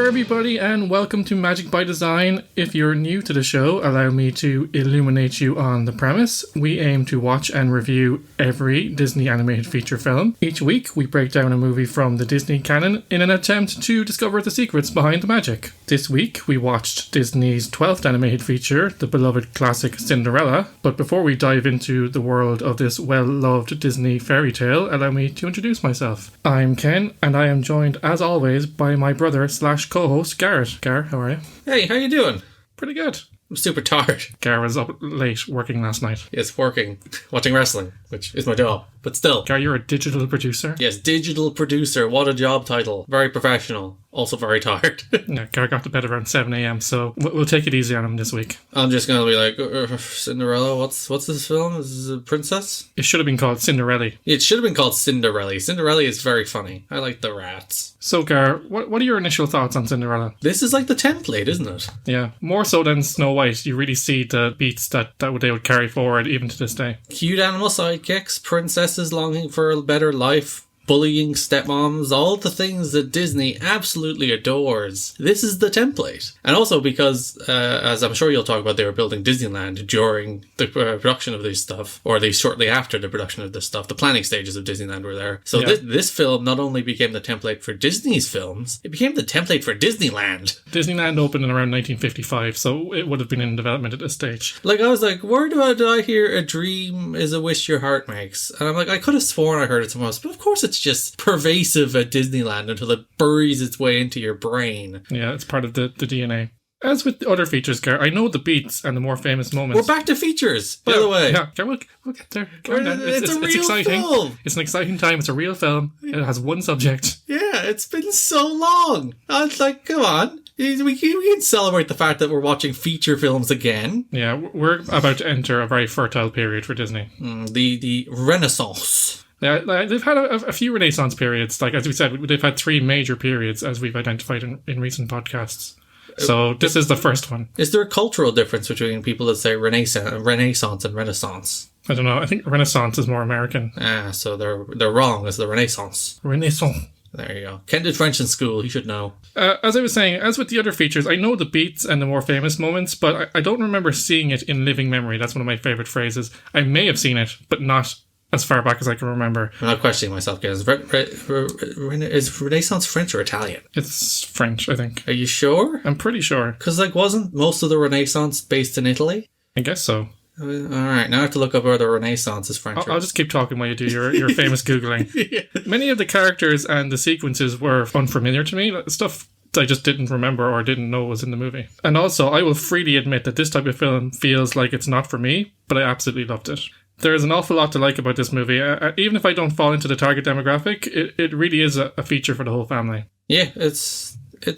there, everybody, and welcome to Magic by Design. If you're new to the show, allow me to illuminate you on the premise. We aim to watch and review every Disney animated feature film. Each week, we break down a movie from the Disney canon in an attempt to discover the secrets behind the magic. This week, we watched Disney's 12th animated feature, the beloved classic Cinderella. But before we dive into the world of this well-loved Disney fairy tale, allow me to introduce myself. I'm Ken, and I am joined, as always, by my brother / co-host Garrett. Gar, how are you? Hey, how you doing? Pretty good. I'm super tired. Gar was up late working last night. Yes, working, watching wrestling, which is my job, but still. Gar, you're a digital producer? Yes, digital producer. What a job title. Very professional. Also very tired. Yeah, Gar got to bed around 7 a.m, so we'll take it easy on him this week. I'm just going to be like, Cinderella, what's this film? Is this a princess? It should have been called Cinderella. It should have been called Cinderella. Cinderella is very funny. I like the rats. So, Gar, what are your initial thoughts on Cinderella? This is like the template, isn't it? Yeah, more so than Snow White. You really see the beats that they would carry forward even to this day. Cute animal sidekicks, princesses longing for a better life, bullying stepmoms, all the things that Disney absolutely adores. This is the template. And also because, as I'm sure you'll talk about, they were building Disneyland during the production of this stuff, or at least shortly after the production of this stuff. The planning stages of Disneyland were there. So yeah. This film not only became the template for Disney's films, it became the template for Disneyland. Disneyland opened in around 1955, so it would have been in development at this stage. Like, I was like, where did I hear a dream is a wish your heart makes? And I'm like, I could have sworn I heard it somewhere else, but of course it's just pervasive at Disneyland until it buries its way into your brain. Yeah, it's part of the DNA. As with the other features, Gar, I know the beats and the more famous moments. We're back to features, by the way. Yeah, Gar, we'll get there. It's a real exciting. film. It's an exciting time. It's a real film. It has one subject. Yeah, it's been so long. I was like, come on. We can celebrate the fact that we're watching feature films again. Yeah, we're about to enter a very fertile period for Disney. The Renaissance. Yeah, they've had a few Renaissance periods. Like, as we said, they've had 3 major periods, as we've identified in recent podcasts. So this is the first one. Is there a cultural difference between people that say Renaissance and Renaissance? I don't know. I think Renaissance is more American. So they're wrong. It's the Renaissance. Renaissance. There you go. Ken did French in school. He should know. As I was saying, as with the other features, I know the beats and the more famous moments, but I don't remember seeing it in living memory. That's one of my favourite phrases. I may have seen it, but not as far back as I can remember. I'm not questioning myself, guys. Is Renaissance French or Italian? It's French, I think. Are you sure? I'm pretty sure. Because, wasn't most of the Renaissance based in Italy? I guess so. Alright, now I have to look up whether Renaissance is French. I'll just keep talking while you do your famous Googling. Yeah. Many of the characters and the sequences were unfamiliar to me. Stuff I just didn't remember or didn't know was in the movie. And also, I will freely admit that this type of film feels like it's not for me, but I absolutely loved it. There's an awful lot to like about this movie. Even if I don't fall into the target demographic, it really is a feature for the whole family. Yeah, it's the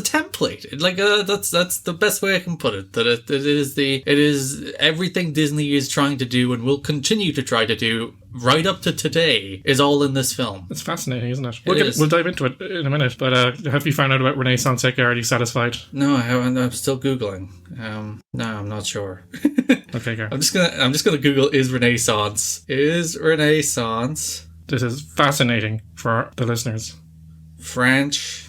template. That's the best way I can put it. That it is everything Disney is trying to do and will continue to try to do right up to today is all in this film. It's fascinating, isn't it? We'll dive into it in a minute. But have you found out about Renaissance yet? Are you satisfied? No, I haven't. I'm still Googling. No, I'm not sure. Okay, go. I'm just gonna Google is Renaissance. This is fascinating for the listeners. French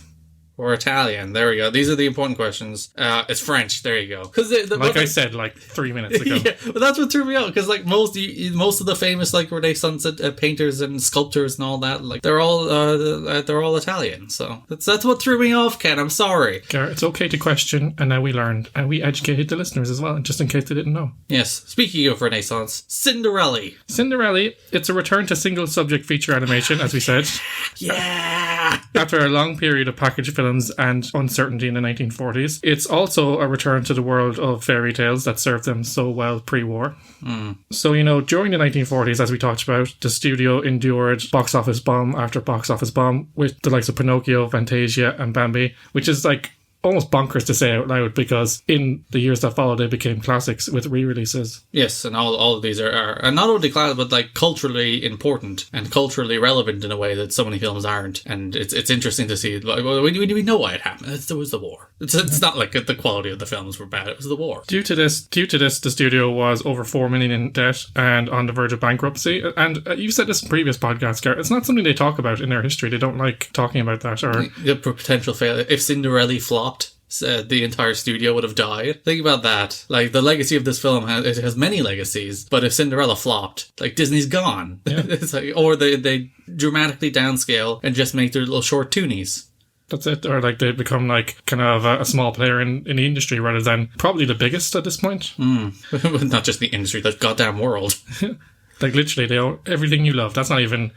or Italian? There we go. These are the important questions. It's French. There you go. I said 3 minutes ago. Yeah, but that's what threw me out. Because most of the famous Renaissance painters and sculptors and all that, they're all Italian. So that's what threw me off, Ken. I'm sorry. Garrett, it's okay to question, and now we learned, and we educated the listeners as well, just in case they didn't know. Yes. Speaking of Renaissance, Cinderella. Cinderella. It's a return to single subject feature animation, as we said. Yeah. After a long period of package films and uncertainty in the 1940s, it's also a return to the world of fairy tales that served them so well pre-war. So, during the 1940s, as we talked about, the studio endured box office bomb after box office bomb with the likes of Pinocchio, Fantasia, and Bambi, which is almost bonkers to say out loud, because in the years that followed, they became classics with re-releases. Yes, and all of these are not only classic, but like culturally important and culturally relevant in a way that so many films aren't. And it's interesting to see. Like, we know why it happened. There was the war. It's not like the quality of the films were bad. It was the war. Due to this, the studio was over $4 million in debt and on the verge of bankruptcy. And you said this in previous podcasts, Gar. It's not something they talk about in their history. They don't like talking about that. Or the potential failure. If Cinderella flopped, the entire studio would have died. Think about that. Like, the legacy of this film has many legacies, but if Cinderella flopped, like, Disney's gone. Yeah. It's like, or they dramatically downscale and just make their little short toonies. That's it. Or like they become like kind of a small player in the industry rather than probably the biggest at this point. Not just the industry, the goddamn world. Like, literally, they own everything you love. That's not even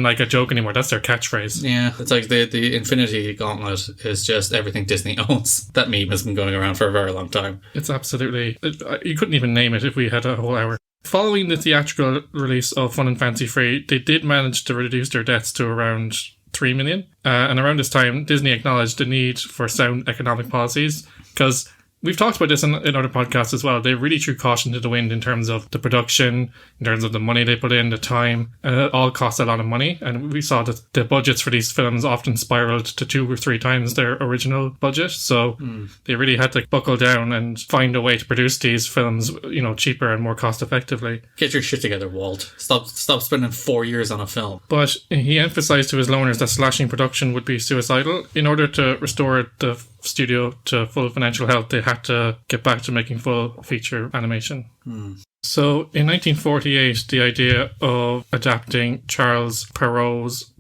like a joke anymore. That's their catchphrase. Yeah, it's like the Infinity Gauntlet is just everything Disney owns. That meme has been going around for a very long time. It's absolutely... you couldn't even name it if we had a whole hour. Following the theatrical release of Fun and Fancy Free, they did manage to reduce their debts to around $3 million. And around this time, Disney acknowledged the need for sound economic policies, because... we've talked about this in other podcasts as well. They really threw caution to the wind in terms of the production, in terms of the money they put in, the time, and it all cost a lot of money. And we saw that the budgets for these films often spiraled to 2 or 3 times their original budget. So they really had to buckle down and find a way to produce these films, cheaper and more cost effectively. Get your shit together, Walt. Stop spending 4 years on a film. But he emphasized to his loaners that slashing production would be suicidal. In order to restore the studio to full financial health, they had to get back to making full feature animation. So in 1948, the idea of adapting Charles Perrault's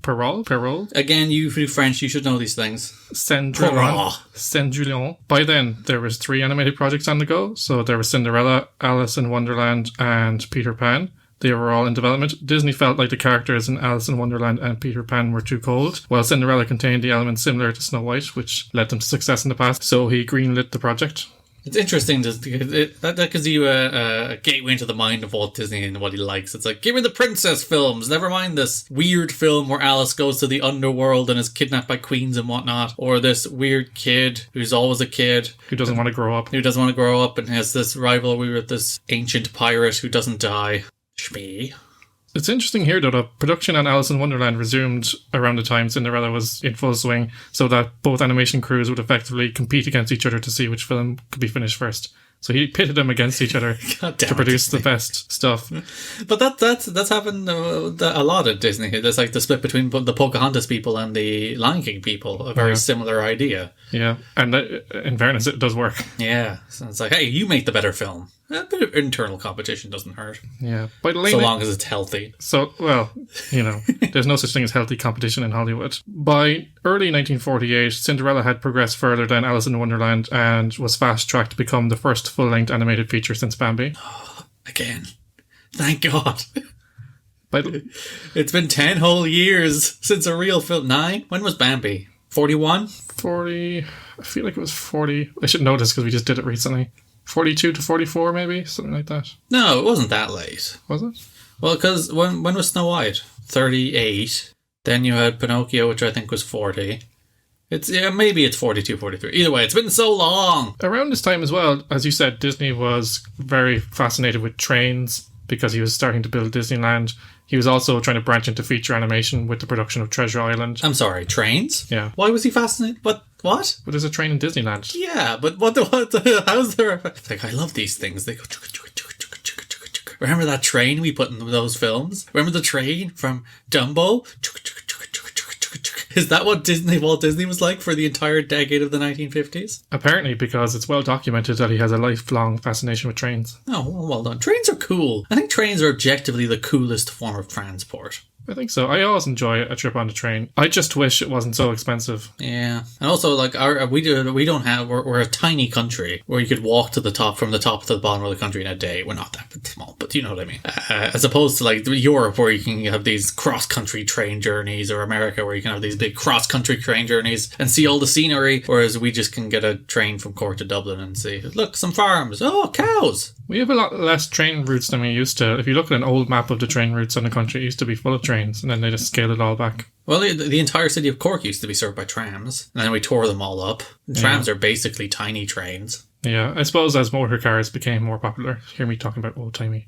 Again, you French, you should know these things. Cendrillon. By then, there was 3 animated projects on the go. So there was Cinderella, Alice in Wonderland, and Peter Pan. They were all in development. Disney felt like the characters in Alice in Wonderland and Peter Pan were too cold, while Cinderella contained the elements similar to Snow White, which led them to success in the past, so he greenlit the project. It's interesting, that gives you a gateway into the mind of Walt Disney and what he likes. It's like, give me the princess films, never mind this weird film where Alice goes to the underworld and is kidnapped by queens and whatnot, or this weird kid who's always a kid. Who doesn't want to grow up. And has this rivalry with this ancient pirate who doesn't die. Shmee. It's interesting here, though, that production on Alice in Wonderland resumed around the time Cinderella was in full swing, so that both animation crews would effectively compete against each other to see which film could be finished first. So he pitted them against each other to produce the best stuff. But that's happened a lot at Disney. There's like the split between the Pocahontas people and the Lion King people. A very similar idea. Yeah, and in fairness, it does work. Yeah, so it's like, hey, you make the better film. A bit of internal competition doesn't hurt. Yeah, so long as it's healthy. So, well, there's no such thing as healthy competition in Hollywood. By early 1948, Cinderella had progressed further than Alice in Wonderland and was fast-tracked to become the first full-length animated feature since Bambi. Again. Thank God. But it's been 10 whole years since a real film. 9? When was Bambi? 41? 40. I feel like it was 40. I should know this because we just did it recently. 42 to 44, maybe? Something like that. No, it wasn't that late. Was it? Well, because when was Snow White? 38. Then you had Pinocchio, which I think was 40. Maybe it's 42, 43. Either way, it's been so long. Around this time as well, as you said, Disney was very fascinated with trains because he was starting to build Disneyland. He was also trying to branch into feature animation with the production of Treasure Island. I'm sorry, trains? Yeah. Why was he fascinated? What? Well, there's a train in Disneyland. Yeah, but what how's there? Like, I love these things. They go. Remember that train we put in those films? Remember the train from Dumbo? Is that what Walt Disney was like for the entire decade of the 1950s? Apparently, because it's well documented that he has a lifelong fascination with trains. Oh, well done. Trains are cool. I think trains are objectively the coolest form of transport. I think so. I always enjoy a trip on the train. I just wish it wasn't so expensive. Yeah. And also, like, we're a tiny country where you could walk from the top to the bottom of the country in a day. We're not that small, but you know what I mean. As opposed to, like, Europe, where you can have these cross-country train journeys, or America, where you can have these big cross-country train journeys and see all the scenery, whereas we just can get a train from Cork to Dublin and see, look, some farms. Oh, cows. We have a lot less train routes than we used to. If you look at an old map of the train routes in the country, it used to be full of trains. trains, and then they just scaled it all back. Well, the entire city of Cork used to be served by trams, and then we tore them all up. Trams are basically tiny trains. Yeah, I suppose as motor cars became more popular, hear me talking about old-timey.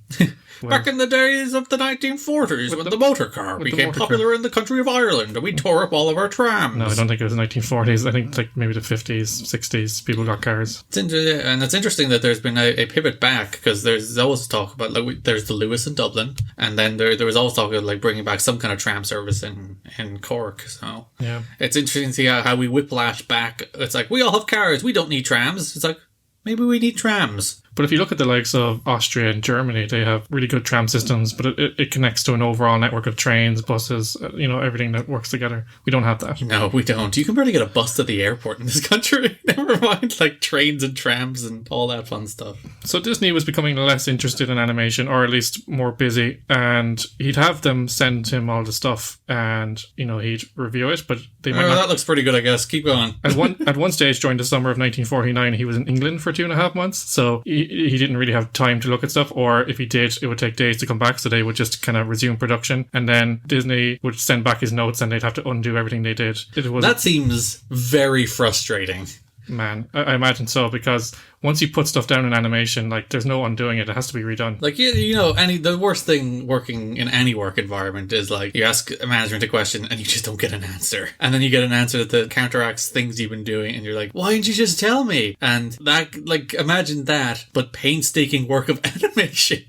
Back in the days of the 1940s, when the motor car became popular in the country of Ireland, and we tore up all of our trams. No, I don't think it was the 1940s. I think like maybe the 50s, 60s, people got cars. And it's interesting that there's been a pivot back, because there's always talk about, like, there's the Lewis in Dublin, and then there was always talk of like bringing back some kind of tram service in Cork. So yeah, it's interesting to see how we whiplash back. It's like, we all have cars, we don't need trams. It's like, maybe we need trams. But if you look at the likes of Austria and Germany, they have really good tram systems, but it connects to an overall network of trains, buses, everything that works together. We don't have that. No, we don't. You can barely get a bus to the airport in this country. Never mind, like, trains and trams and all that fun stuff. So Disney was becoming less interested in animation, or at least more busy, and he'd have them send him all the stuff, and, he'd review it, but they might not... That looks pretty good, I guess. Keep going. At one stage, during the summer of 1949, he was in England for 2.5 months, so he didn't really have time to look at stuff, or if he did, it would take days to come back, so they would just kind of resume production, and then Disney would send back his notes and they'd have to undo everything they did. That seems very frustrating. Man, I imagine so, because once you put stuff down in animation, like, there's no undoing it. It has to be redone. Like, the worst thing working in any work environment is, like, you ask a management a question and you just don't get an answer. And then you get an answer that counteracts things you've been doing, and you're like, why didn't you just tell me? And that, like, imagine that, but painstaking work of animation.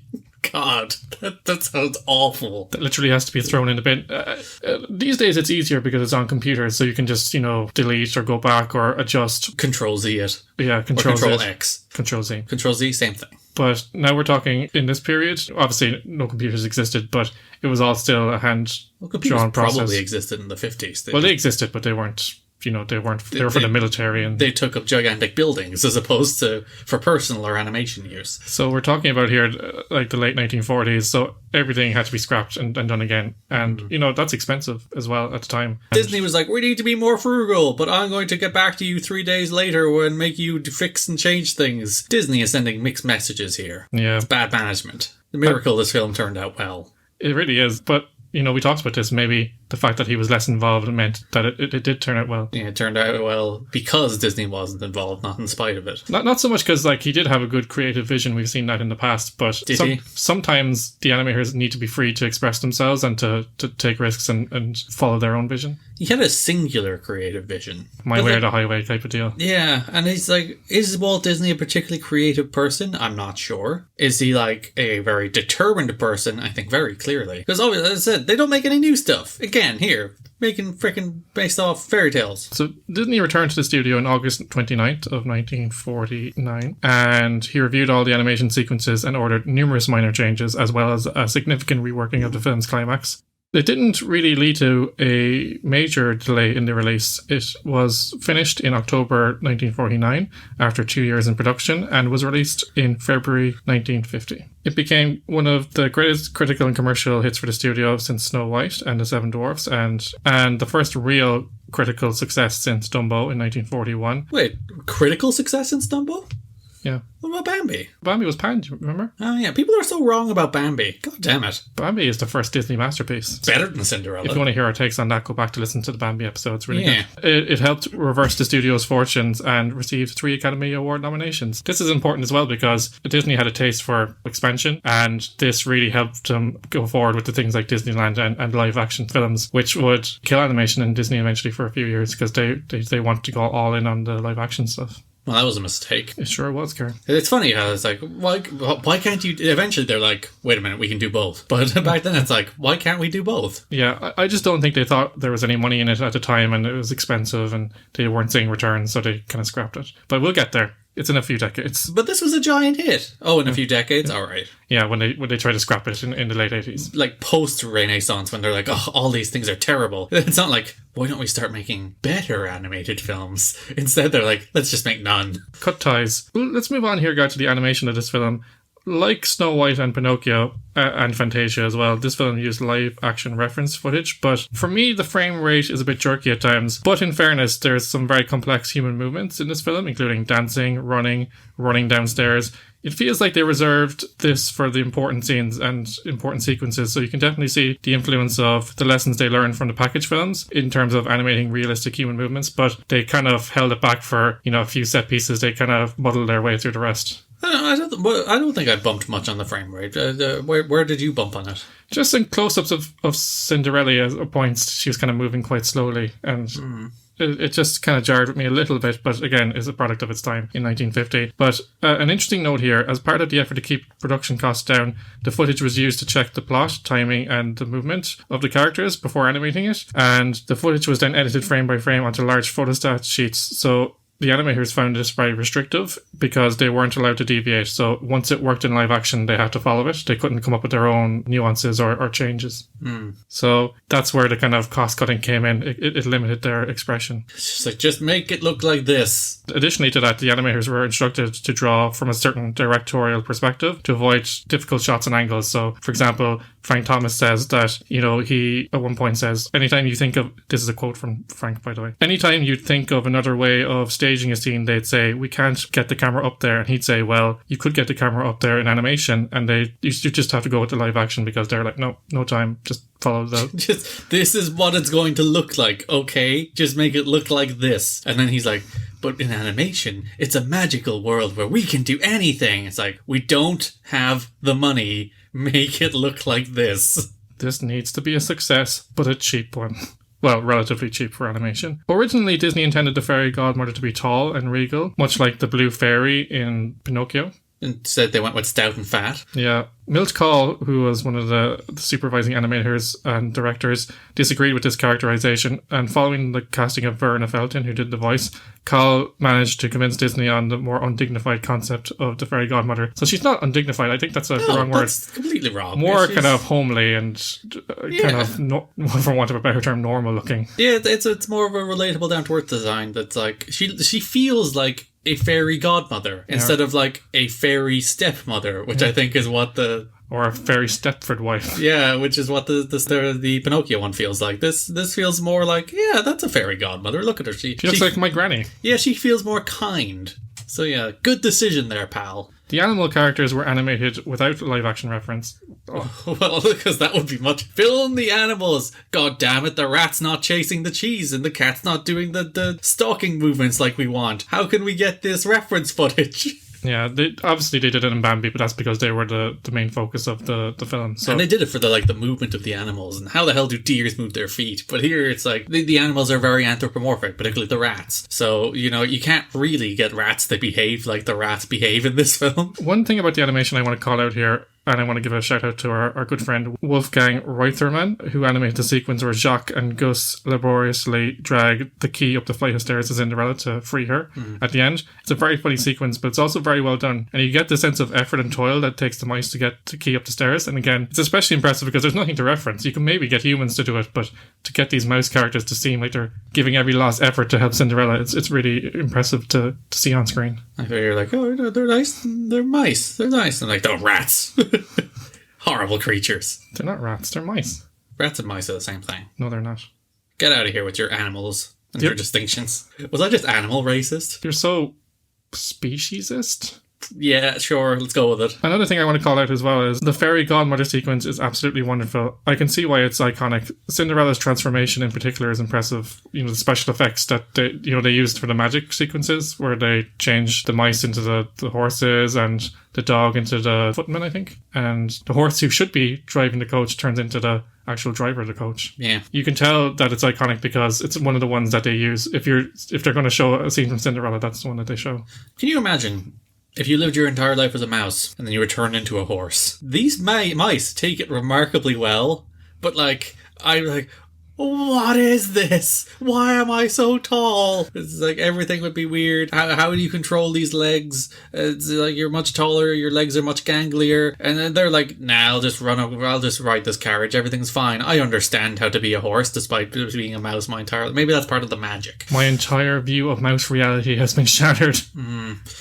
God, that sounds awful. That literally has to be thrown in the bin. These days it's easier because it's on computers, so you can just, delete or go back or adjust. Control Z it. Yeah, Control X. Control Z. Control Z, same thing. But now we're talking in this period. Obviously, no computers existed, but it was all still a hand-drawn process. Probably existed in the 50s. They existed, but they weren't... they were for the military, and they took up gigantic buildings as opposed to for personal or animation use. So we're talking about here like the late 1940s, so everything had to be scrapped and done again, and that's expensive as well at the time. Disney was like, we need to be more frugal, but I'm going to get back to you 3 days later and make you fix and change things. Disney is sending mixed messages here. Yeah, it's bad management. The miracle this film turned out well. It really is, but we talked about this, maybe the fact that he was less involved meant that it did turn out well. Yeah, it turned out well because Disney wasn't involved, not in spite of it. Not so much because, like, he did have a good creative vision. We've seen that in the past, but sometimes the animators need to be free to express themselves and to take risks and follow their own vision. He had a singular creative vision. My way or the highway type of deal. Yeah, and he's like, is Walt Disney a particularly creative person? I'm not sure. Is he like a very determined person? I think very clearly. Because obviously, as I said, they don't make any new stuff. Again, here, making freaking based off fairy tales. So Disney returned to the studio on August 29th of 1949, and he reviewed all the animation sequences and ordered numerous minor changes, as well as a significant reworking of the film's climax. It didn't really lead to a major delay in the release. It was finished in October 1949 after 2 years in production and was released in February 1950. It became one of the greatest critical and commercial hits for the studio since Snow White and the Seven Dwarfs, and the first real critical success since Dumbo in 1941. Wait, critical success since Dumbo? Yeah. What about Bambi? Bambi was panned, remember? Oh yeah, people are so wrong about Bambi. God damn it. Bambi is the first Disney masterpiece. Better than Cinderella. If you want to hear our takes on that, go back to listen to the Bambi episode. It's really good. It helped reverse the studio's fortunes and received 3 Academy Award nominations. This is important as well because Disney had a taste for expansion, and this really helped them go forward with the things like Disneyland and live action films, which would kill animation in Disney eventually for a few years because they wanted to go all in on the live action stuff. Well, that was a mistake. It sure was, Karen. It's funny how it's like, why can't you... Eventually they're like, wait a minute, we can do both. But back then it's like, why can't we do both? Yeah, I just don't think they thought there was any money in it at the time, and it was expensive, and they weren't seeing returns, so they kind of scrapped it. But we'll get there. It's in a few decades. But this was a giant hit. Oh, in a few decades? All right. Yeah, when they try to scrap it in the late 80s. Like post-Renaissance, when they're like, oh, all these things are terrible. It's not like, why don't we start making better animated films? Instead, they're like, let's just make none. Cut ties. Well, let's move on here, guys, to the animation of this film. like Snow White and Pinocchio and Fantasia as well, this film used live action reference footage, but for me the frame rate is a bit jerky at times. But in fairness, there's some very complex human movements in this film, including dancing, running downstairs. It feels like they reserved this for the important scenes and important sequences, so you can definitely see the influence of the lessons they learned from the package films in terms of animating realistic human movements, but they kind of held it back for, a few set pieces. They kind of muddled their way through the rest. I don't think I bumped much on the frame rate. Where did you bump on it? Just in close-ups of Cinderella at points, she was kind of moving quite slowly, and it just kind of jarred with me a little bit, but again, is a product of its time in 1950. But an interesting note here, as part of the effort to keep production costs down, the footage was used to check the plot, timing, and the movement of the characters before animating it, and the footage was then edited frame by frame onto large photostat sheets. So the animators found this very restrictive because they weren't allowed to deviate. So once it worked in live action, they had to follow it. They couldn't come up with their own nuances or changes. So that's where the kind of cost cutting came in. It limited their expression. It's just like, just make it look like this. Additionally to that, the animators were instructed to draw from a certain directorial perspective to avoid difficult shots and angles. So, for example, Frank Thomas says that, he at one point says, anytime you think of, this is a quote from Frank, by the way, anytime you think of another way of staging a scene, they'd say, we can't get the camera up there. And he'd say, well, you could get the camera up there in animation, and you just have to go with the live action, because they're like, no time, just follow the... This is what it's going to look like, okay? Just make it look like this. And then he's like, but in animation, it's a magical world where we can do anything. It's like, we don't have the money. Make it look like this. This needs to be a success, but a cheap one. Well, relatively cheap for animation. Originally, Disney intended the fairy godmother to be tall and regal, much like the blue fairy in Pinocchio. Instead, they went with stout and fat. Yeah. Milt Kahl, who was one of the supervising animators and directors, disagreed with this characterization, and following the casting of Verna Felton, who did the voice, Kahl managed to convince Disney on the more undignified concept of the fairy godmother. So she's not undignified, I think that's the wrong word. That's completely wrong. More kind of homely and kind of, for want of a better term, normal looking. Yeah, it's more of a relatable down-to-earth design that's like, she feels like a fairy godmother instead of like a fairy stepmother, which I think is what or a fairy Stepford wife. Yeah, which is what the Pinocchio one feels like. This feels more like, yeah, that's a fairy godmother. Look at her. She looks like my granny. Yeah, she feels more kind. So yeah, good decision there, pal. The animal characters were animated without live action reference. Oh. Well, because that would be much. Film the animals. God damn it, the rat's not chasing the cheese and the cat's not doing the stalking movements like we want. How can we get this reference footage? Yeah, obviously they did it in Bambi, but that's because they were the main focus of the film. So. And they did it for the movement of the animals, and how the hell do deers move their feet? But here it's like, the animals are very anthropomorphic, particularly the rats. So, you can't really get rats that behave like the rats behave in this film. One thing about the animation I want to call out here, and I want to give a shout out to our good friend Wolfgang Reutherman, who animated the sequence where Jacques and Gus laboriously drag the key up the flight of stairs to Cinderella to free her at the end. It's a very funny sequence, but it's also very well done. And you get the sense of effort and toil that takes the mice to get the key up the stairs. And again, it's especially impressive because there's nothing to reference. You can maybe get humans to do it, but to get these mouse characters to seem like they're giving every last effort to help Cinderella, it's really impressive to see on screen. I figure you're like, oh, they're nice. They're mice. They're nice. I'm like, they're rats. Horrible creatures. They're not rats, they're mice. Rats and mice are the same thing. No, they're not. Get out of here with your animals and your distinctions. Was I just animal racist? You're so speciesist. Yeah, sure, let's go with it. Another thing I want to call out as well is the fairy godmother sequence is absolutely wonderful. I can see why it's iconic. Cinderella's transformation in particular is impressive. The special effects that they used for the magic sequences, where they changed the mice into the horses and the dog into the footman, I think. And the horse who should be driving the coach turns into the actual driver of the coach. Yeah. You can tell that it's iconic because it's one of the ones that they use. If they're going to show a scene from Cinderella, that's the one that they show. Can you imagine if you lived your entire life as a mouse and then you were turned into a horse? These mice take it remarkably well, but what is this? Why am I so tall? It's like everything would be weird. How do you control these legs? It's like you're much taller, your legs are much ganglier. And then they're like, nah, I'll just ride this carriage. Everything's fine. I understand how to be a horse despite being a mouse my entire life. Maybe that's part of the magic. My entire view of mouse reality has been shattered.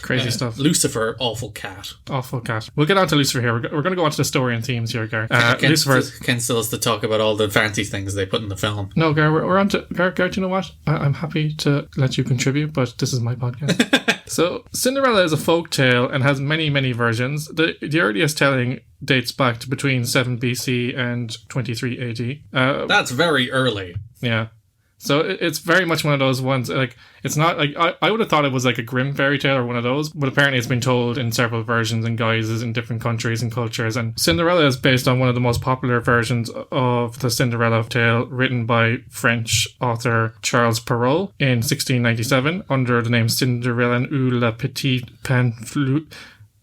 Crazy stuff. Lucifer, awful cat. Awful cat. We'll get on to Lucifer here. We're going to go on to the story and themes here, Gar. Ken still has to talk about all the fancy things they put in the film. No, Gar, we're on to... Gar, do you know what? I'm happy to let you contribute, but this is my podcast. So, Cinderella is a folk tale and has many, many versions. The earliest telling dates back to between 7 BC and 23 AD. That's very early. Yeah. So it's very much one of those ones, like, it's not, like, I would have thought it was like a Grimm fairy tale or one of those, but apparently it's been told in several versions and guises in different countries and cultures, and Cinderella is based on one of the most popular versions of the Cinderella tale written by French author Charles Perrault in 1697 under the name Cinderella ou la petite pantoufle.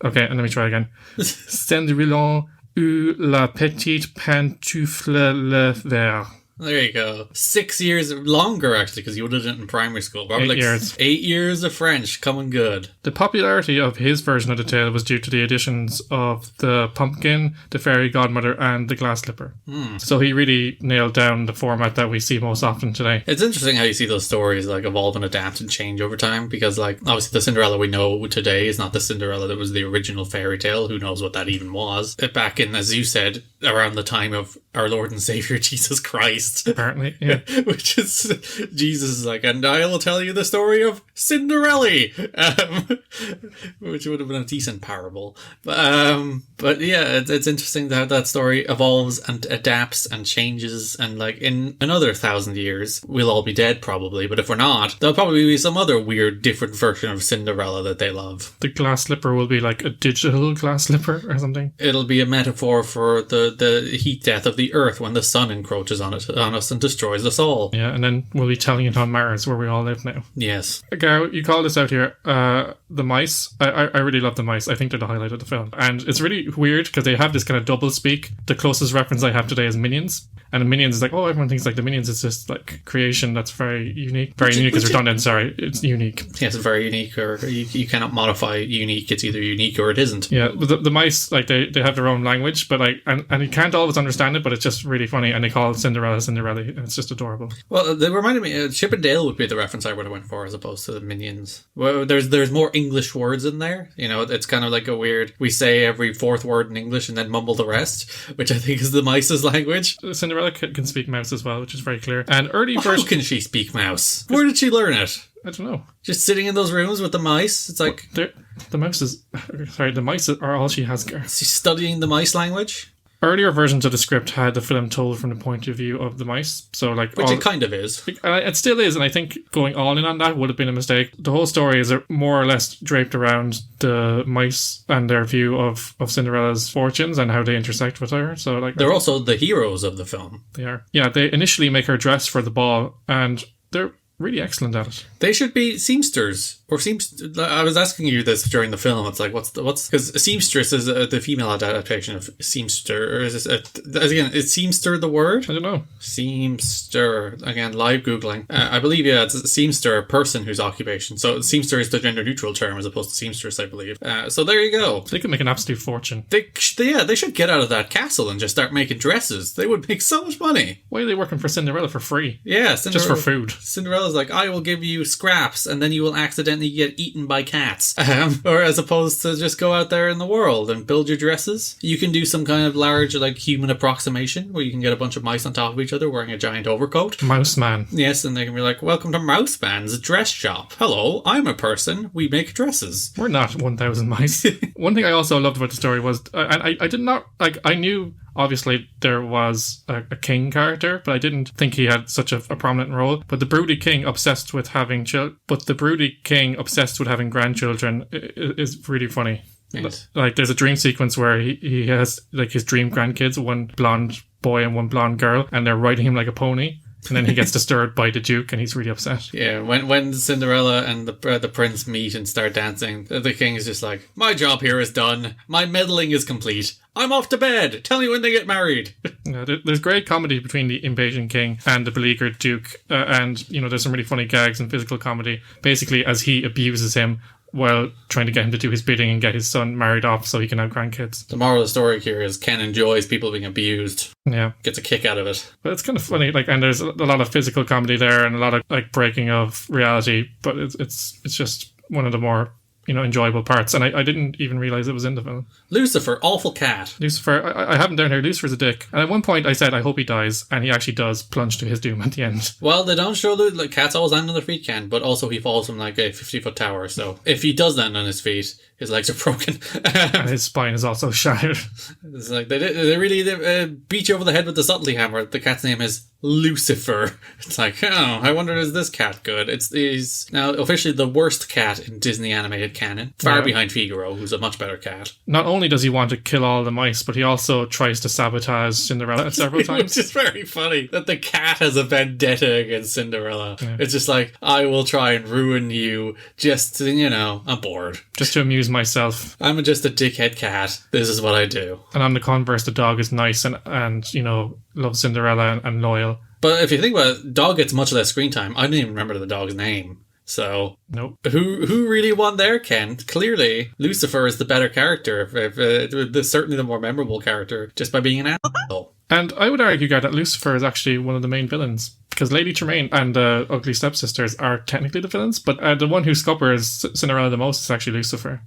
Okay, and let me try again. Cinderella ou la petite pantoufle le vert. There you go. 6 years longer, actually, because you would have done it in primary school. Probably 8 years. 8 years of French, coming good. The popularity of his version of the tale was due to the additions of the pumpkin, the fairy godmother, and the glass slipper. So he really nailed down the format that we see most often today. It's interesting how you see those stories like evolve and adapt and change over time, because like obviously the Cinderella we know today is not the Cinderella that was the original fairy tale. Who knows what that even was? Back in, as you said, around the time of our Lord and Savior Jesus Christ. Apparently, yeah. Which is, Jesus is like, and I will tell you the story of Cinderella, which would have been a decent parable. But yeah, it's interesting how that story evolves and adapts and changes, and like in another 1,000 years, we'll all be dead probably, but if we're not, there'll probably be some other weird, different version of Cinderella that they love. The glass slipper will be like a digital glass slipper or something. It'll be a metaphor for the heat death of the earth when the sun encroaches on us and destroys us all. Yeah, and then we'll be telling it on Mars, where we all live now. Yes. Gar, you called this out here. The mice. I really love the mice. I think they're the highlight of the film. And it's really weird because they have this kind of double speak. The closest reference I have today is Minions. And the Minions is like, oh, everyone thinks like the Minions is just like creation that's very unique. Very unique is redundant, sorry. It's unique. Yes, it's very unique, or you cannot modify unique. It's either unique or it isn't. Yeah, but the mice, like, they have their own language, but like, and you can't always understand it, but it's just really funny. And they call it Cinderella, and it's just adorable. Well, they reminded me, Chip and Dale would be the reference I would have went for as opposed to the Minions. Well, there's more English words in there. You know, it's kind of like a weird, we say every fourth word in English and then mumble the rest, which I think is the mice's language. Cinderella can speak mouse as well, which is very clear. And early version... How can she speak mouse? Where did she learn it? I don't know. Just sitting in those rooms with the mice? It's like... The mice are all she has, Gar. She's studying the mice language? Earlier versions of the script had the film told from the point of view of the mice, so like, which it kind of is. It still is, and I think going all in on that would have been a mistake. The whole story is more or less draped around the mice and their view of Cinderella's fortunes and how they intersect with her. So like, they're also the heroes of the film. They are. Yeah, they initially make her dress for the ball, and they're really excellent at it. They should be seamsters. I was asking you this during the film. It's like, because seamstress is the female adaptation of seamster, or is this again, is seamster the word? I don't know. Seamster, again, live Googling. I believe, yeah, it's a seamster, a person whose occupation. So seamster is the gender neutral term as opposed to seamstress, I believe. So there you go. They could make an absolute fortune. They should get out of that castle and just start making dresses. They would make so much money. Why are they working for Cinderella for free? Yeah, just for food. Cinderella's like, I will give you scraps and then you will accidentally get eaten by cats. Or as opposed to just go out there in the world and build your dresses. You can do some kind of large, like, human approximation where you can get a bunch of mice on top of each other wearing a giant overcoat. Mouse Man. Yes, and they can be like, welcome to Mouse Man's dress shop. Hello, I'm a person. We make dresses. We're not 1,000 mice. One thing I also loved about the story was, and I did not, like, I knew obviously there was a king character, but I didn't think he had such a prominent role. But the broody king obsessed with having grandchildren is really funny. Yes. Like, there's a dream sequence where he has like his dream grandkids, one blonde boy and one blonde girl, and they're riding him like a pony. And then he gets disturbed by the Duke and he's really upset. Yeah, when Cinderella and the prince meet and start dancing, the king is just like, my job here is done. My meddling is complete. I'm off to bed. Tell me when they get married. There's great comedy between the impatient king and the beleaguered Duke. And, there's some really funny gags and physical comedy. Basically, as he abuses him while trying to get him to do his bidding and get his son married off so he can have grandkids. The moral of the story here is Ken enjoys people being abused. Yeah. Gets a kick out of it. But it's kind of funny, and there's a lot of physical comedy there and a lot of breaking of reality, but it's just one of the more enjoyable parts, and I didn't even realise it was in the film. Lucifer, awful cat. Lucifer, I have him down here. Lucifer's a dick. And at one point I said, I hope he dies, and he actually does plunge to his doom at the end. Well, they don't show cats always land on their feet, Ken, but also he falls from a 50-foot tower, so if he does land on his feet, his legs are broken. And his spine is also shattered. It's like they really beat you over the head with the subtlety hammer. The cat's name is Lucifer. It's like, I wonder, is this cat good? He's now officially the worst cat in Disney animated canon, far behind Figaro, who's a much better cat. Not only does he want to kill all the mice, but he also tries to sabotage Cinderella several times. Which is very funny that the cat has a vendetta against Cinderella. Yeah. It's just like, I will try and ruin you just to, I'm bored. Just to amuse myself. I'm just a dickhead cat. This is what I do. And on the converse, the dog is nice and loves Cinderella and loyal. But if you think about it, dog gets much less screen time. I didn't even remember the dog's name. So, nope. Who really won there, Ken? Clearly, Lucifer is the better character. Certainly the more memorable character, just by being an asshole. And I would argue, Gar, that Lucifer is actually one of the main villains. Because Lady Tremaine and the Ugly Stepsisters are technically the villains, but the one who scuppers Cinderella the most is actually Lucifer.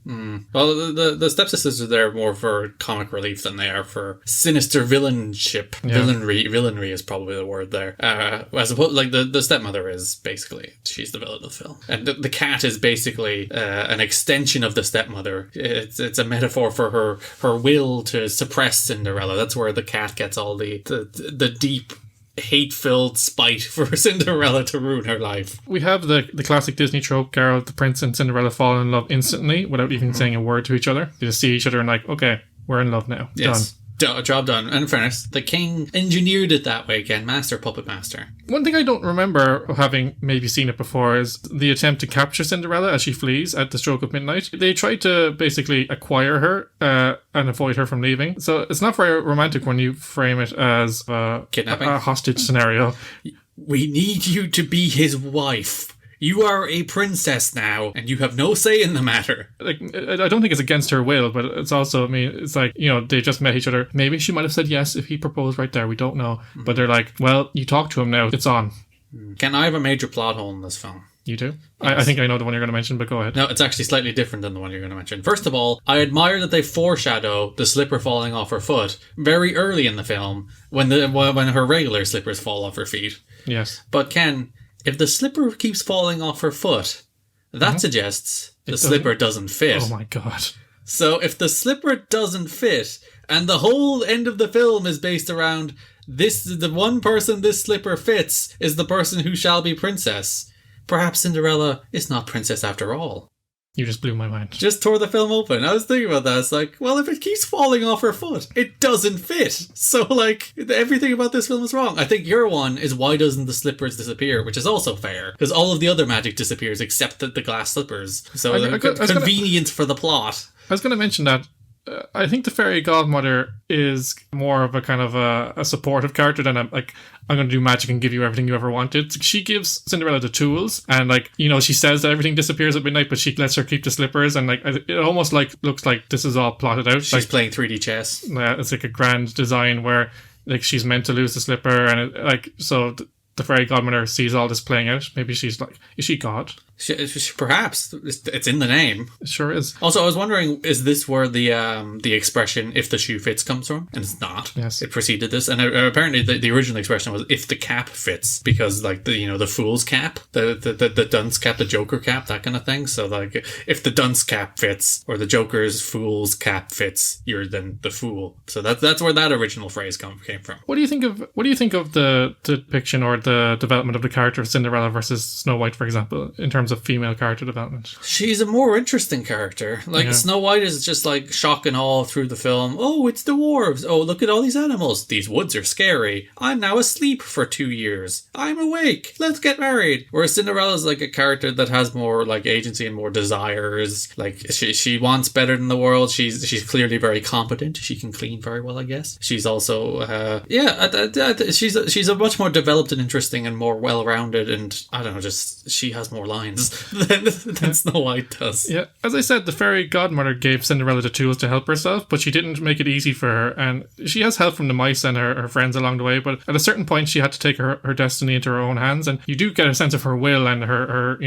Well, the Stepsisters are there more for comic relief than they are for sinister villainship. Yeah. Villainry is probably the word there. As opposed, the stepmother is basically, she's the villain of the film. And the cat is basically an extension of the stepmother. It's a metaphor for her will to suppress Cinderella. That's where the cat gets all the deep hate-filled spite for Cinderella to ruin her life. We have the classic Disney trope, Gar, the prince and Cinderella fall in love instantly without even saying a word to each other. They just see each other and okay, we're in love now. Yes. Done. Job done. And in fairness, the king engineered it that way again. Puppet master. One thing I don't remember, having maybe seen it before, is the attempt to capture Cinderella as she flees at the stroke of midnight. They tried to basically acquire her and avoid her from leaving. So it's not very romantic when you frame it as kidnapping, a hostage scenario. We need you to be his wife. You are a princess now, and you have no say in the matter. I don't think it's against her will, but it's also, it's they just met each other. Maybe she might have said yes if he proposed right there. We don't know. Mm-hmm. But they're like, well, you talk to him now. It's on. Can I have a major plot hole in this film? You do? Yes. I think I know the one you're going to mention, but go ahead. No, it's actually slightly different than the one you're going to mention. First of all, I admire that they foreshadow the slipper falling off her foot very early in the film when her regular slippers fall off her feet. Yes. But Ken, if the slipper keeps falling off her foot, that suggests the slipper doesn't fit. Oh my god. So if the slipper doesn't fit, and the whole end of the film is based around the one person this slipper fits is the person who shall be princess, perhaps Cinderella is not princess after all. You just blew my mind. Just tore the film open. I was thinking about that. It's like, well, if it keeps falling off her foot, it doesn't fit. So, everything about this film is wrong. I think your one is why doesn't the slippers disappear, which is also fair. Because all of the other magic disappears except the glass slippers. So, convenient for the plot. I was going to mention that I think the fairy godmother is more of a kind of a supportive character than I'm going to do magic and give you everything you ever wanted. She gives Cinderella the tools and she says that everything disappears at midnight, but she lets her keep the slippers and it almost looks like this is all plotted out. She's playing 3D chess. Yeah, it's like a grand design where she's meant to lose the slipper and the fairy godmother sees all this playing out. Maybe she's is she God? Perhaps. It's in the name. It sure is. Also, I was wondering, is this where the expression "if the shoe fits" comes from? And it's not. Yes. It preceded this, and apparently the original expression was "if the cap fits," because the fool's cap, the dunce cap, the Joker cap, that kind of thing. So if the dunce cap fits or the Joker's fool's cap fits, you're then the fool. So that's where that original phrase came from. What do you think of the depiction or the development of the character of Cinderella versus Snow White, for example, in terms terms of female character development. She's a more interesting character. Like, Snow White is just like shock and awe through the film. Oh, it's the dwarves. Oh, look at all these animals. These woods are scary. I'm now asleep for 2 years. I'm awake. Let's get married. Whereas Cinderella's like a character that has more like agency and more desires. Like, she wants better than the world. She's clearly very competent. She can clean very well, I guess. She's also, she's a much more developed and interesting and more well-rounded, and I don't know, just she has more lines than Snow White does. Yeah, as I said, the fairy godmother gave Cinderella the tools to help herself, but she didn't make it easy for her, and she has help from the mice and her friends along the way, but at a certain point she had to take her destiny into her own hands, and you do get a sense of her will and her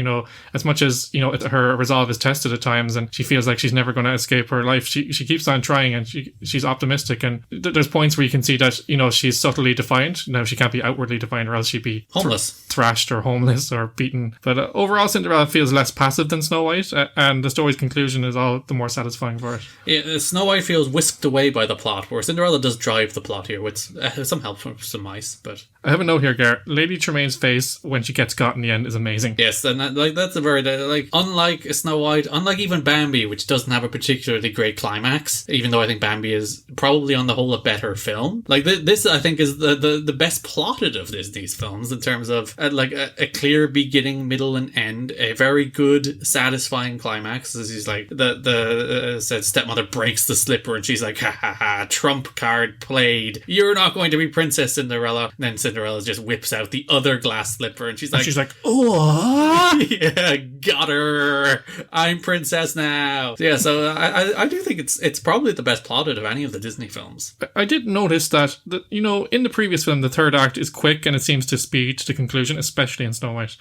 as much as, her resolve is tested at times, and she feels like she's never going to escape her life. She keeps on trying, and she's optimistic, and there's points where you can see that, she's subtly defiant. Now, she can't be outwardly defiant, or else she'd be homeless, thrashed or homeless or beaten. But overall, Cinderella feels less passive than Snow White, and the story's conclusion is all the more satisfying for it. Yeah, Snow White feels whisked away by the plot, where Cinderella does drive the plot here with some help from some mice. But I have a note here, Gar. Lady Tremaine's face when she gets got in the end is amazing. Yes, and that's a very unlike Snow White, unlike even Bambi, which doesn't have a particularly great climax, even though I think Bambi is probably on the whole a better film. Like this, I think, is the best plotted of Disney's films in terms of a clear beginning, middle, and end, a very good, satisfying climax. As he's like the said stepmother breaks the slipper, and she's like, ha ha ha, trump card played. You're not going to be Princess Cinderella. And then Cinderella just whips out the other glass slipper, and she's like, oh yeah, got her. I'm princess now. Yeah, so I do think it's probably the best plotted of any of the Disney films. I did notice that in the previous film, the third act is quick and it seems to speed to conclusion, especially in Snow White.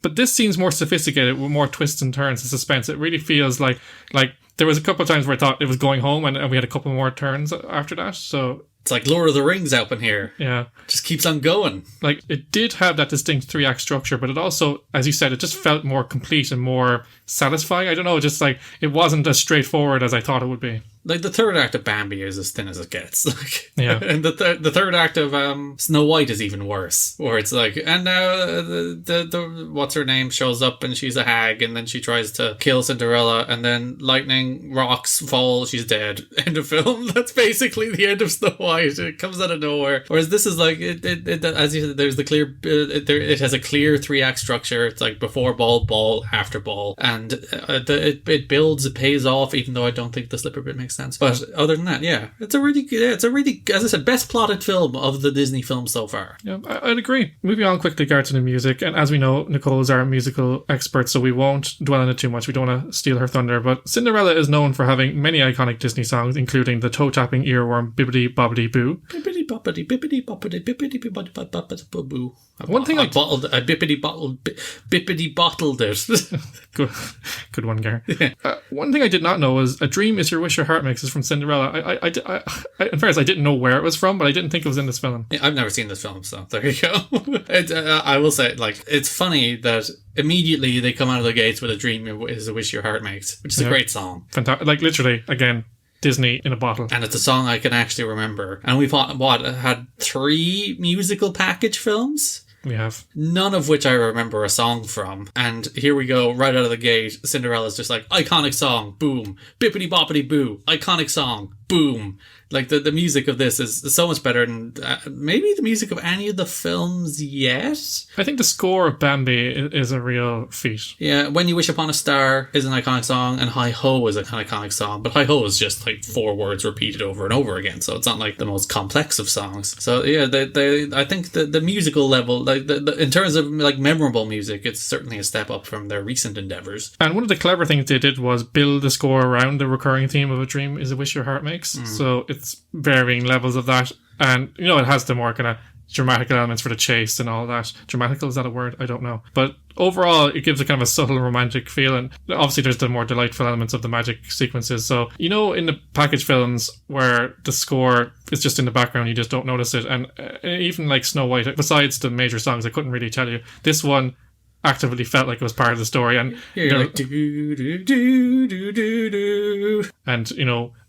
But this seems more sophisticated with more twists and turns and suspense. It really feels like there was a couple of times where I thought it was going home, and we had a couple more turns after that. So it's like Lord of the Rings out in here. Yeah. Just keeps on going. Like, it did have that distinct 3-act structure, but it also, as you said, it just felt more complete and more satisfying. I don't know, just like, it wasn't as straightforward as I thought it would be. Like, the third act of Bambi is as thin as it gets. Like, yeah. And the third act of Snow White is even worse, where it's like, and now the what's her name shows up and she's a hag, and then she tries to kill Cinderella, and then lightning, rocks fall, she's dead. End of film. That's basically the end of Snow White. It comes out of nowhere. Whereas this is like, it as you said, there's the clear, it has a clear 3-act structure. It's like before ball, after ball, and it builds, it pays off, even though I don't think the slipper bit makes sense. But other than that, yeah, it's a really, as I said, best plotted film of the Disney films so far. Yeah, I'd agree. Moving on quickly, Gar, to the music, and as we know, Nicole is our musical expert, so we won't dwell on it too much. We don't want to steal her thunder, but Cinderella is known for having many iconic Disney songs, including the toe-tapping earworm Bibbidi Bobbidi Boo. Bibbidi Bobbidi Bibbidi Bobbidi Bibbidi Bobbidi Bobbidi Boo. One thing I bippity bottled it. Good one, Gar. Yeah. One thing I did not know was "A Dream Is Your Wish Your Heart Makes" is from Cinderella. In fairness, I didn't know where it was from, but I didn't think it was in this film. Yeah, I've never seen this film, so there you go. I will say, like, it's funny that immediately they come out of the gates with "A Dream Is a Wish Your Heart Makes," which is a great song. Fantastic! Like, literally, again, Disney in a bottle. And it's a song I can actually remember. And we've had 3 musical package films. We have. None of which I remember a song from. And here we go, right out of the gate. Cinderella's just like, iconic song, boom. Bippity boppity boo, iconic song, boom. Like, the music of this is so much better than maybe the music of any of the films yet. I think the score of Bambi is a real feat. Yeah, When You Wish Upon a Star is an iconic song, and Hi Ho is an iconic song. But Hi Ho is just like 4 words repeated over and over again, so it's not like the most complex of songs. So yeah, I think the musical level, like in terms of like memorable music, it's certainly a step up from their recent endeavors. And one of the clever things they did was build the score around the recurring theme of "A Dream Is a Wish Your Heart Makes." So it's varying levels of that, and it has the more kind of dramatic elements for the chase and all that. Dramatical, is that a word? I don't know, but overall it gives a kind of a subtle romantic feel, and obviously there's the more delightful elements of the magic sequences. So in the package films where the score is just in the background, you just don't notice it, and even like Snow White, besides the major songs, I couldn't really tell you, this one actively felt like it was part of the story, and you're like do do do do do do, and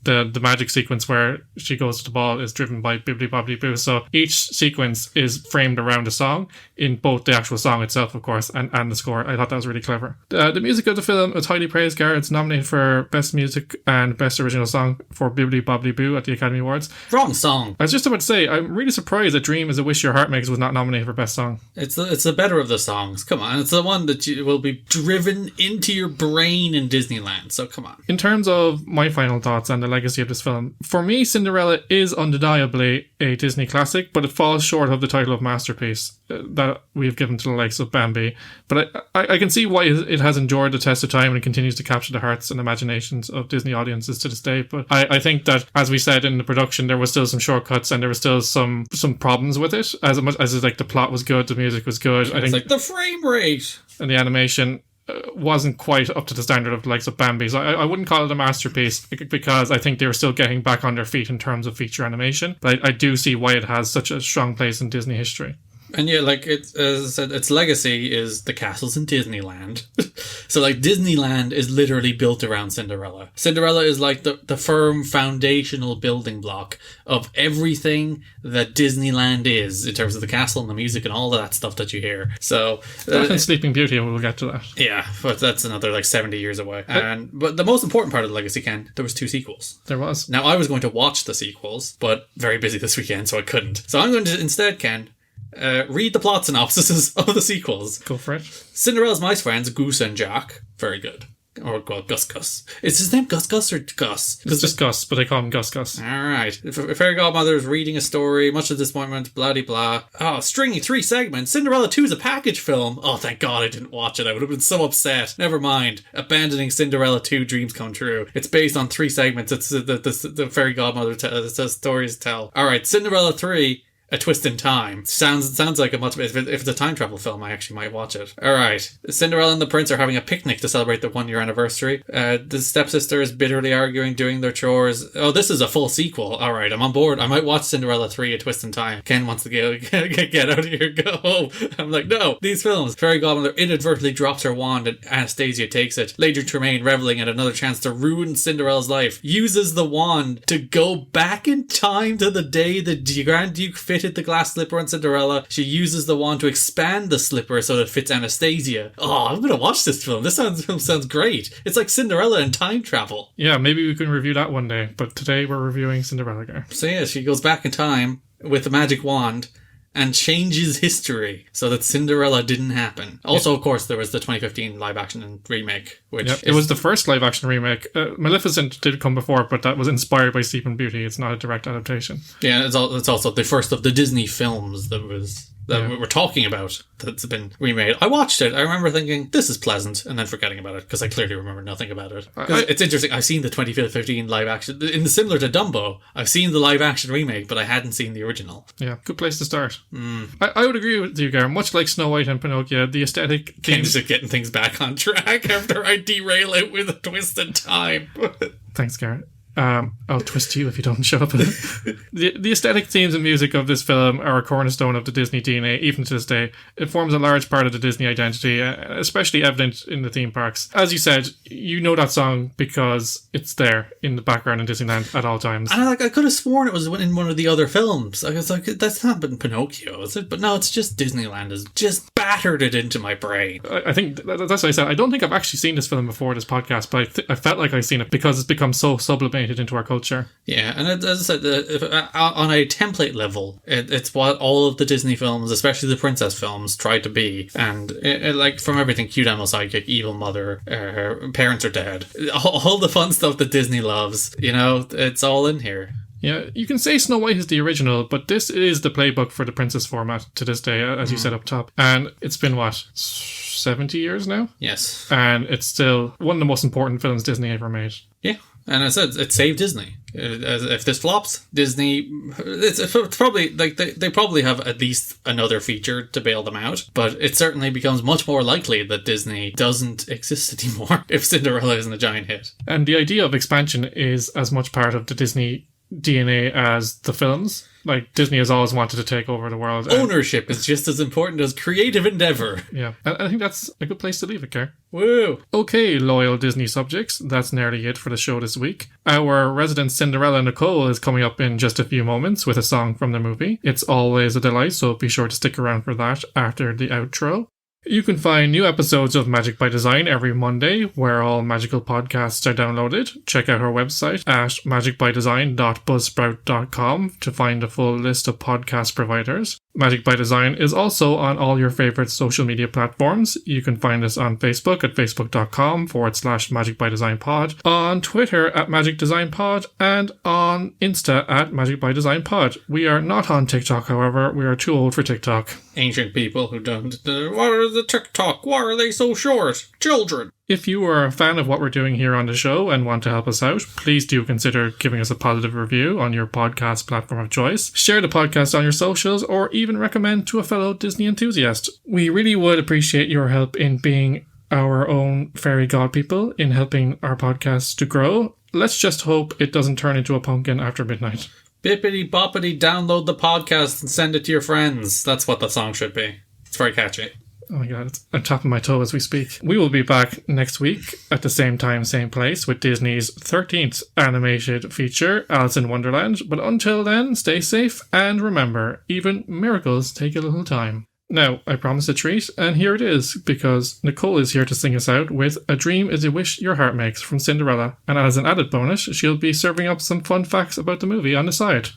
the magic sequence where she goes to the ball is driven by Bibbidi Bobbidi Boo. So each sequence is framed around a song in both the actual song itself, of course, and the score. I thought that was really clever. The music of the film is highly praised, Gar. It's nominated for Best Music and Best Original Song for Bibbidi Bobbidi Boo at the Academy Awards. Wrong song. I was just about to say, I'm really surprised that Dream is a Wish Your Heart Makes was not nominated for Best Song. It's the better of the songs. Come on. It's the one that will be driven into your brain in Disneyland. So come on. In terms of my final thoughts on the legacy of this film, for me, Cinderella is undeniably a Disney classic, but it falls short of the title of masterpiece that we've given to the likes of Bambi. But I can see why it has endured the test of time and continues to capture the hearts and imaginations of Disney audiences to this day. But I think that, as we said in the production, there was still some shortcuts and there was still some problems with it. As much as like the plot was good, the music was good. I think like the frame rate and the animation wasn't quite up to the standard of the likes of Bambi. So I wouldn't call it a masterpiece because I think they were still getting back on their feet in terms of feature animation. But I do see why it has such a strong place in Disney history. And yeah, like as I said, its legacy is the castles in Disneyland. So like Disneyland is literally built around Cinderella. Cinderella is like the firm foundational building block of everything that Disneyland is in terms of the castle and the music and all of that stuff that you hear. So that and Sleeping Beauty, we'll get to that. Yeah, but that's another like 70 years away. But the most important part of the legacy, Ken, there was 2 sequels. There was. Now I was going to watch the sequels, but very busy this weekend, so I couldn't. So I'm going to instead, Ken, read the plot synopsises of the sequels. Go for it. Cinderella's mice friends, Goose and Jack. Very good. Or called Gus Gus. Is his name Gus Gus or Gus? It's just Gus, but they call him Gus Gus. Alright. Fairy godmother is reading a story, much of disappointment, blah-de-blah. Oh, stringy 3 segments. Cinderella 2 is a package film. Oh, thank God I didn't watch it. I would have been so upset. Never mind. Abandoning Cinderella 2 dreams come true. It's based on 3 segments. It's the fairy godmother stories to tell. Alright, Cinderella 3... A Twist in Time. Sounds like a much... If it's a time travel film, I actually might watch it. Alright. Cinderella and the prince are having a picnic to celebrate the 1-year anniversary. The stepsister is bitterly arguing, doing their chores. Oh, this is a full sequel. Alright, I'm on board. I might watch Cinderella 3, A Twist in Time. Ken wants to get out of here, go home. I'm like, no. These films. Fairy godmother inadvertently drops her wand and Anastasia takes it. Lady Tremaine, reveling at another chance to ruin Cinderella's life, uses the wand to go back in time to the day the Grand Duke fitted the glass slipper on Cinderella. She uses the wand to expand the slipper so that it fits Anastasia. Oh, I'm gonna watch this film. This sounds great. It's like Cinderella and time travel. Yeah, maybe we can review that one day, but today we're reviewing Cinderella, Gar. So yeah, she goes back in time with a magic wand and changes history so that Cinderella didn't happen. Also, of course, there was the 2015 live-action remake, which it was the first live-action remake. Maleficent did come before, but that was inspired by Sleeping Beauty. It's not a direct adaptation. Yeah, it's also the first of the Disney films that we're talking about that's been remade. I watched it. I remember thinking, this is pleasant, and then forgetting about it, because I clearly remember nothing about it. It's interesting. I've seen the 2015 live action, similar to Dumbo. I've seen the live action remake, but I hadn't seen the original. Yeah, good place to start. I would agree with you, Gar. Much like Snow White and Pinocchio, the aesthetic... Ken's just getting things back on track after I derail it with a twist in time. Thanks, Gar. I'll twist you if you don't shut up. The aesthetic themes and music of this film are a cornerstone of the Disney DNA, even to this day. It forms a large part of the Disney identity, especially evident in the theme parks. As you said, you know that song because it's there in the background in Disneyland at all times. And I could have sworn it was in one of the other films. I was like, that's not been Pinocchio, is it? But no, it's just Disneyland has just battered it into my brain. I think that's what I said. I don't think I've actually seen this film before this podcast, but I felt like I've seen it because it's become so sublimated into our culture. Yeah, and as I said, on a template level, it's what all of the Disney films, especially the princess films, tried to be. And like from everything, cute animal sidekick, evil mother, her parents are dead, all the fun stuff that Disney loves, it's all in here. Yeah, you can say Snow White is the original, but this is the playbook for the princess format to this day, as you said up top. And it's been, 70 years now? Yes. And it's still one of the most important films Disney ever made. Yeah. And I said, it saved Disney. If this flops, Disney, it's probably, like, they probably have at least another feature to bail them out, but it certainly becomes much more likely that Disney doesn't exist anymore if Cinderella isn't a giant hit. And the idea of expansion is as much part of the Disney DNA as the films. Like, Disney has always wanted to take over the world. Ownership is just as important as creative endeavour. Yeah, and I think that's a good place to leave it, Kerr. Woo! Okay, loyal Disney subjects, that's nearly it for the show this week. Our resident Cinderella Nicole is coming up in just a few moments with a song from the movie. It's always a delight, so be sure to stick around for that after the outro. You can find new episodes of Magic by Design every Monday, where all magical podcasts are downloaded. Check out our website at magicbydesign.buzzsprout.com to find a full list of podcast providers. Magic by Design is also on all your favourite social media platforms. You can find us on Facebook at facebook.com/Magic by Design Pod, on Twitter at Magic Design Pod, and on Insta at Magic by Design Pod. We are not on TikTok, however. We are too old for TikTok. Ancient people who don't... What are the TikTok? Why are they so short? Children! If you are a fan of what we're doing here on the show and want to help us out, please do consider giving us a positive review on your podcast platform of choice. Share the podcast on your socials, or even recommend to a fellow Disney enthusiast. We really would appreciate your help in being our own fairy god people, in helping our podcast to grow. Let's just hope it doesn't turn into a pumpkin after midnight. Bippity boppity, download the podcast and send it to your friends. That's what the song should be. It's very catchy. Oh my god, I'm tapping my toe as we speak. We will be back next week at the same time, same place, with Disney's 13th animated feature, Alice in Wonderland. But until then, stay safe, and remember, even miracles take a little time. Now, I promised a treat, and here it is, because Nicole is here to sing us out with A Dream is a Wish Your Heart Makes from Cinderella. And as an added bonus, she'll be serving up some fun facts about the movie on the side.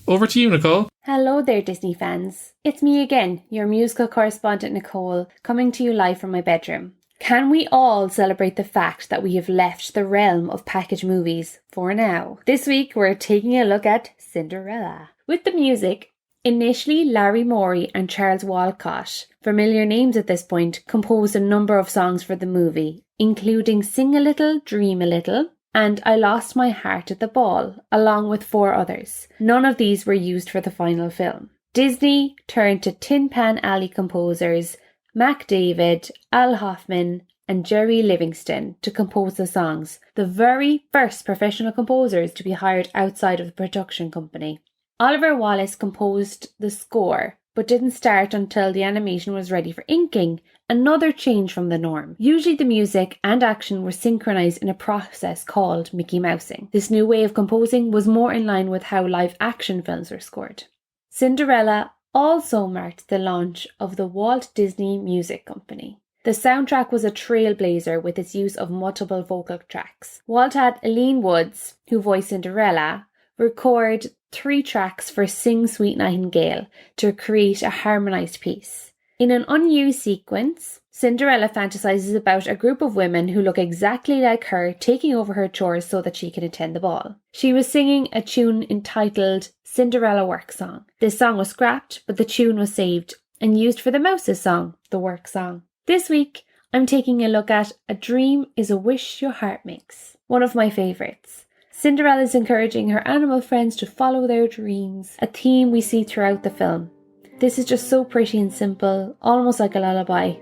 Over to you, Nicole. Hello there, Disney fans. It's me again, your musical correspondent Nicole, coming to you live from my bedroom. Can we all celebrate the fact that we have left the realm of package movies for now? This week, we're taking a look at Cinderella. With the music, initially Larry Morey and Charles Walcott, familiar names at this point, composed a number of songs for the movie, including Sing a Little, Dream a Little, and I Lost My Heart at the Ball, along with 4 others. None of these were used for the final film. Disney turned to Tin Pan Alley composers Mac David, Al Hoffman, and Jerry Livingston to compose the songs, the very first professional composers to be hired outside of the production company. Oliver Wallace composed the score, but didn't start until the animation was ready for inking, another change from the norm. Usually the music and action were synchronized in a process called Mickey Mousing. This new way of composing was more in line with how live action films were scored. Cinderella also marked the launch of the Walt Disney Music Company. The soundtrack was a trailblazer with its use of multiple vocal tracks. Walt had Eileen Woods, who voiced Cinderella, record 3 tracks for Sing Sweet Nightingale to create a harmonised piece. In an unused sequence, Cinderella fantasizes about a group of women who look exactly like her taking over her chores so that she can attend the ball. She was singing a tune entitled Cinderella Work Song. This song was scrapped, but the tune was saved and used for the Mouse's song, the Work Song. This week, I'm taking a look at A Dream is a Wish Your Heart Makes, one of my favourites. Cinderella is encouraging her animal friends to follow their dreams, a theme we see throughout the film. This is just so pretty and simple, almost like a lullaby.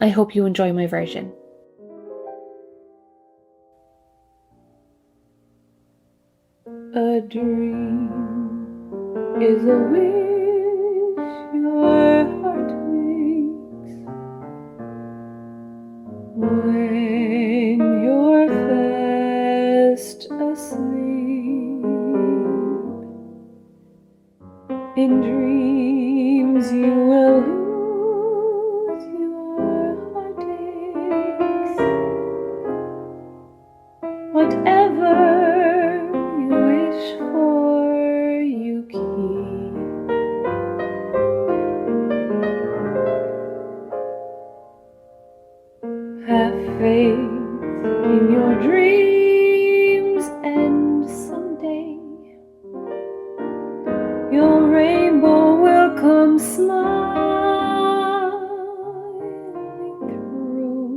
I hope you enjoy my version. A dream is a wish your heart makes when you're fast asleep. In dreams you will lose your heartaches. Whatever you wish for, you keep. Have faith in your dreams, and someday your rainbow will come smiling through.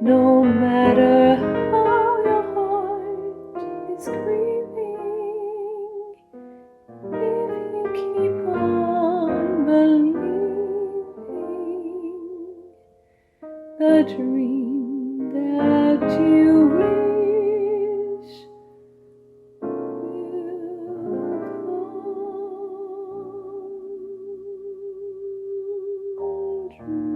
No matter how your heart is grieving, if you keep on believing, the dream that you wish you.